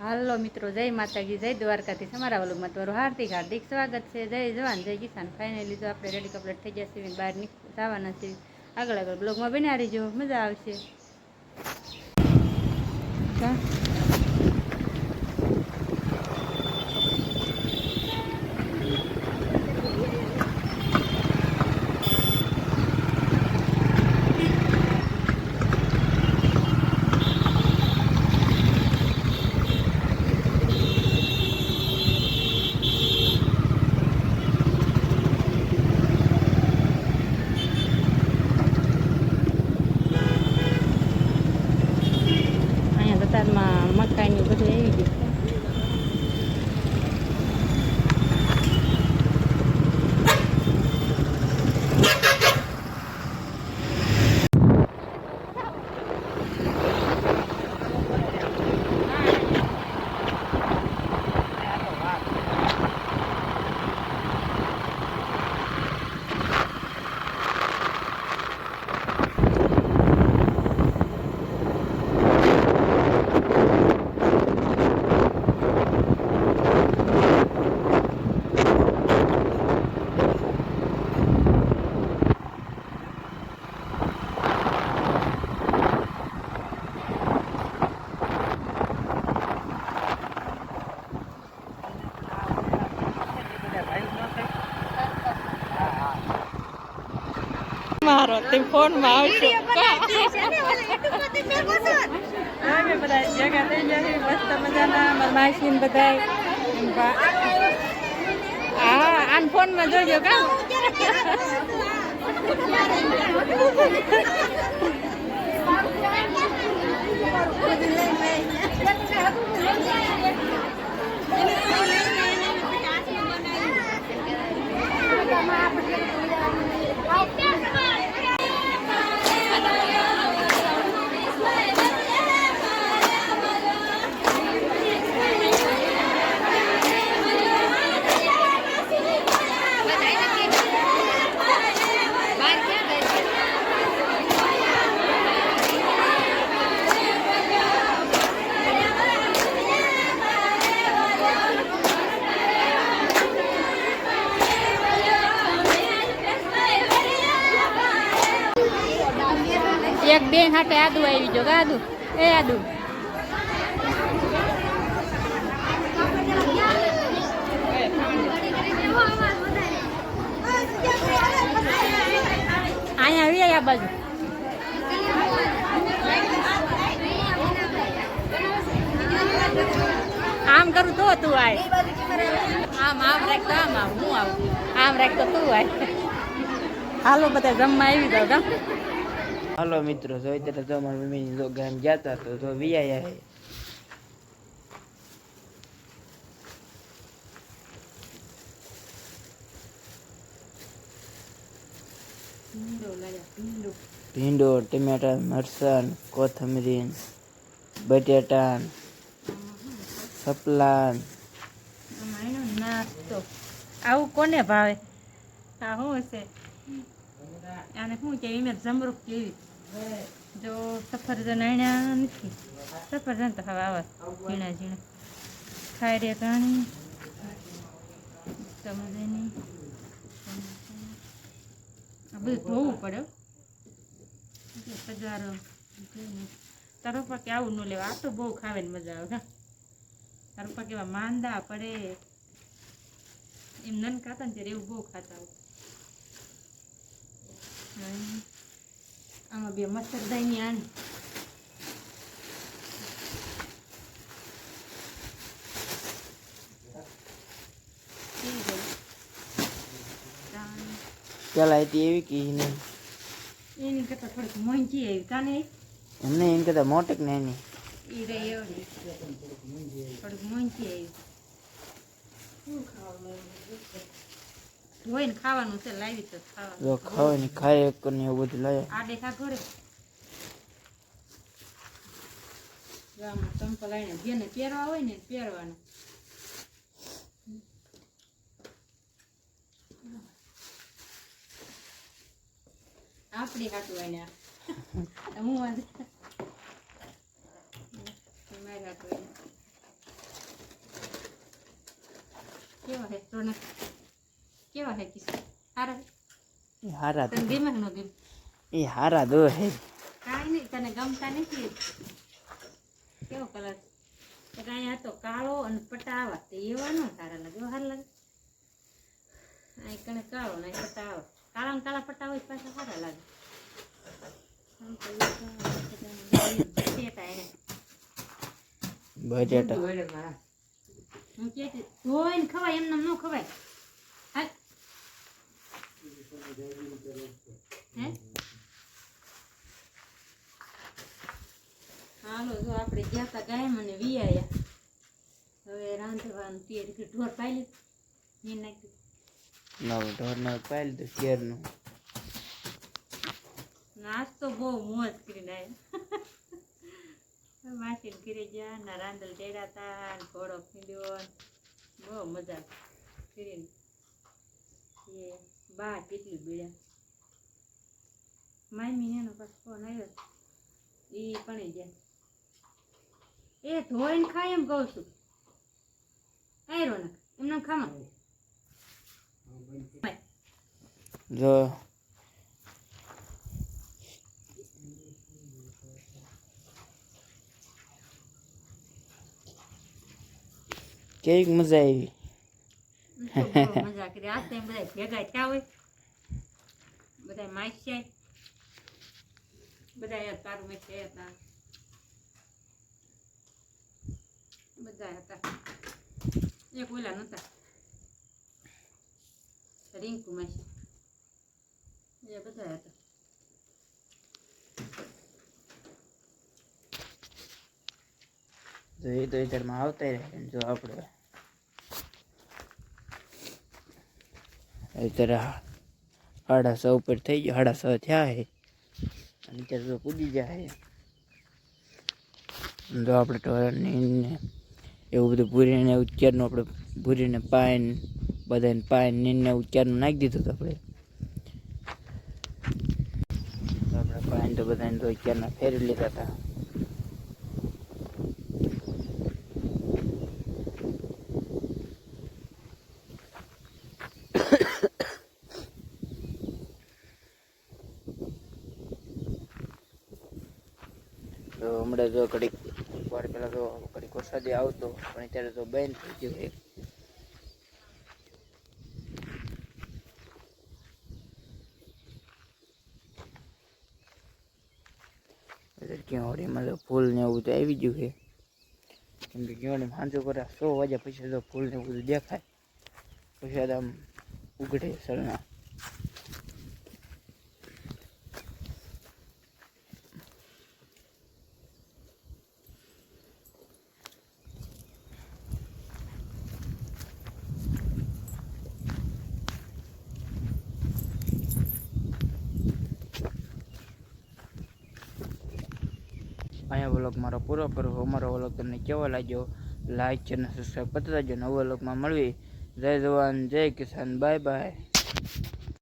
હાલો મિત્રો, જય માતાજી, જય દ્વારકાથી તમારા વ્લોગમાં તમારું હાર્દિક હાર્દિક સ્વાગત છે. જય જવાન જય કિસાન. ફાઇનલી તો આપણે રેડી કમ્પ્લીટ થઈ ગયા છીએ, બહાર જવાના છીએ. આગળ આગળ બ્લોગમાં બન્યા રહીજો, મજા આવશે. માં મકાઈની બધું આવી ગયું. મારો તે ફોન માં આવશે બધા ભેગા થઈ જશે મસ્ત મજાના. મારા માસી ને બધા હા આન ફોન માં જોજો કા. એક બેન હાટે આદુ આવી જો આદુ એ આદુ અહીંયા આવી આ બાજુ આમ કરું તો તું આય આમ રાખ તો આમ હું આવું આમ રાખ તો તું આય. હાલો બધા જમવા આવી જાવ કા. હાલો મિત્રો, જો અત્યારે જો મારી મમ્મી જો ગામ ગયા હતા તો જો વિયા ભીંડો, ટમેટા, મરચાં, કોથમરી, બટેટા, સપલાન. નાસ્તો આવું કોને ભાવે? આ શું છે આને શું કે એમ જમરૂખ કેવી જો સફરજન આણ્યા નથી. સફરજન તો હવે આવા ઝીણા ઝીણા ખાઈ રે ઘણી સમજેની. આ બધું ધોવું પડે સજારો. તારો પાકે આવું ન લેવા, આ તો બહુ ખાવાની મજા આવે. તારો પાકે એવા માંદા પડે એમ નન ખાતા ને ત્યારે એવું બહુ ખાતા હોય. આમાં બે મસરદાઈની આણ પેલા હતી એવી કે એની કરતા થોડીક મોંઘી આવી કાને એમને એમ કરતા મોટક ને એની એ રહી એવડી થોડીક મોંઘી આવી. ધોઈને ખાવાનું છે, લાવી તો ખાવાનું. જો ખાવાની ખાય એક ને એવું બધું લાયા. આડે ખા ઘરે ગામમાં ચંપલ આવીને જેને પહેરવા હોય ને પહેરવાના. આપણી હાટું આવીને હું મારી હાટું આવીને કેવા હે રોનક કેવા હે કિસ હારા એ હારા તને ગમે કે ન ગમે એ હારા દો હે કાંઈ નહીં તને ગમતા નથી કેવો કલર કાંઈ હતો કાળો અને પટાવા તે એવા ન સારા લાગે એવા સારા લાગે અહીં કણે કાળો ને પટાવા કાળા ને કાળા પટ્ટા હોય પાછા સારા લાગે બટેટા હું કે ધોઈને ખવાય એમને ન ખવાય હાલ હે હાલો જો આપણે ગયા તા ગાય મને વિયાયા હવે રાંધવાનું તેલ કે ઢોર પાઈ લીધું ને નાખ્યું નવું ઢોરને પાઈ લીધું શેરનું આજ તો બહુ મોજ કરીને આવ્યા માસીને ઘરે ગયા ના રાંધલ ચડ્યા હતા ને ઘોડો ફીંડ્યો બહુ મજા કરીને એ બા કેટલી બીડ્યા મામી એનો પાછો ફોન આવ્યો એ પણ ગયા એ ધોઈને ખાય એમ કહું છું એ રોનક એમને ખાવા જો કેવી મજા આવી મજા કરી આ ટાઈમ બધા ભેગા થયા હોય બધા માસ્યા બધા યાર તારું મેં હતા બધા હતા એક ઓલા નતા રિંકુ માસી એ બધા હતા જો એ તો ઇધરમાં આવતા રહે જો આપણે અત્યારે 6:30 ઉપર થઈ ગયો 6:30 થયા છે અને અત્યારે તો કૂદી જાય જો આપણે ટોરને એવું બધું ભૂરીને ઉચ્ચારનું આપણે ભૂરીને પાઈન બધાને પાઈન નીને ઉચ્ચારનું નાખી દીધું હતું આપણે પાઈન તો બધાને તો ઉચ્ચારના ફેરવી લીધા હતા તો હમણાં જો ઘડીક વાર પહેલાં તો ઘડીક વરસાદે આવતો પણ અત્યારે તો બંધ થઈ ગયું છે કેવડીમાં તો ફૂલ ને એવું બધું આવી ગયું છે કેમ કે કેવડી સાંજો કરે 100 વાગ્યા પછી તો ફૂલ ને એવું બધું દેખાય પછી આમ ઉઘડે સરના અહીંયા વ્લોગ મારો પૂરો કરો અમારો વ્લોગ તમને કેવો લાગ્યો લાઈક ચેનલ સબસ્ક્રાઈબ કરતા રહેજો નવો વ્લોગમાં મળવી જય જવાન જય કિસાન બાય બાય